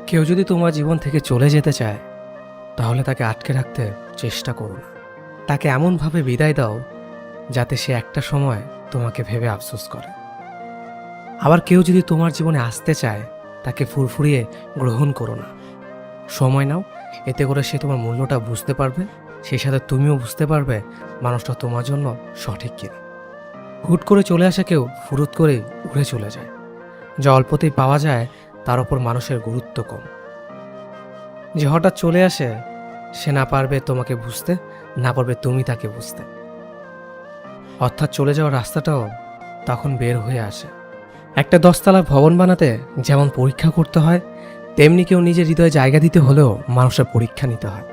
কেউ যদি তোমার জীবন থেকে চলে যেতে চায় তাহলে তাকে আটকে রাখতে চেষ্টা করো না। তাকে এমনভাবে বিদায় দাও যাতে সে একটা সময় তোমাকে ভেবে আফসোস করে। আবার কেউ যদি তোমার জীবনে আসতে চায় তাকে ফুরফুরিয়ে গ্রহণ করো না। সময় নাও, এতে করে সে তোমার মূল্যটা বুঝতে পারবে, সেই সাথে তুমিও বুঝতে পারবে মানুষটা তোমার জন্য সঠিক কিনা। হুট করে চলে আসা কেউ ফুরুত করে উড়ে চলে যায়। যা অল্পতেই পাওয়া যায় তার ওপর মানুষের গুরুত্ব কম। যে হঠাৎ চলে আসে সে না পারবে তোমাকে বুঝতে, না পারবে তুমি তাকে বুঝতে। অর্থাৎ চলে যাওয়ার রাস্তাটাও তখন বের হয়ে আসে। একটা 10তলা ভবন বানাতে যেমন পরীক্ষা করতে হয়, তেমনি কেউ নিজের হৃদয়ে জায়গা দিতে হলেও মানুষের পরীক্ষা নিতে হয়।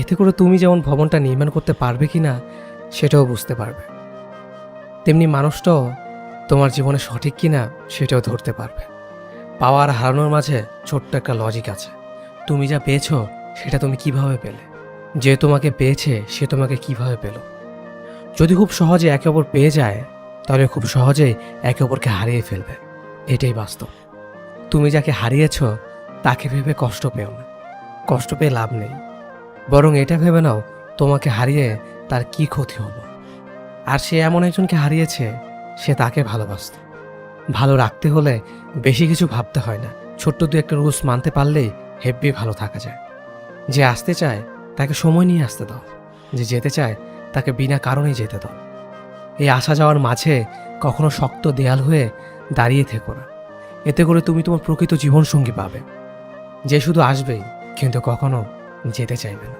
এতে করে তুমি যেমন ভবনটা নির্মাণ করতে পারবে কিনা সেটাও বুঝতে পারবে, তেমনি মানুষটাও তোমার জীবনে সঠিক কিনা সেটাও ধরতে পারবে। পাওয়া আর হারানোর মাঝে ছোট্ট একটা লজিক আছে। তুমি যা পেয়েছ সেটা তুমি কিভাবে পেলে, যে তোমাকে পেয়েছে সে তোমাকে কিভাবে পেল। যদি খুব সহজে একে অপর পেয়ে যায় তাহলে খুব সহজেই একে অপরকে হারিয়ে ফেলবে। এটাই বাস্তব। তুমি যাকে হারিয়েছ তাকে ভেবে কষ্ট পেও না, কষ্ট পেয়ে লাভ নেই। বরং এটা ভেবে নাও তোমাকে হারিয়ে তার কি ক্ষতি হলো। আর সে এমন একজনকে হারিয়েছে, সে তাকে ভালোবাসত। ভালো রাখতে হলে বেশি কিছু ভাবতে হয় না, ছোট্ট দু একটা রুলস মানতে পারলেই হেব্বি ভালো থাকা যায়। যে আসতে চায় তাকে সময় নিয়ে আসতে দাও, যে যেতে চায় তাকে বিনা কারণেই যেতে দাও। এই আসা যাওয়ার মাঝে কখনো শক্ত দেয়াল হয়ে দাঁড়িয়ে থেকো না। এতে করে তুমি তোমার প্রকৃত জীবনসঙ্গী পাবে, যে শুধু আসবেই কিন্তু কখনো যেতে চাইবে না।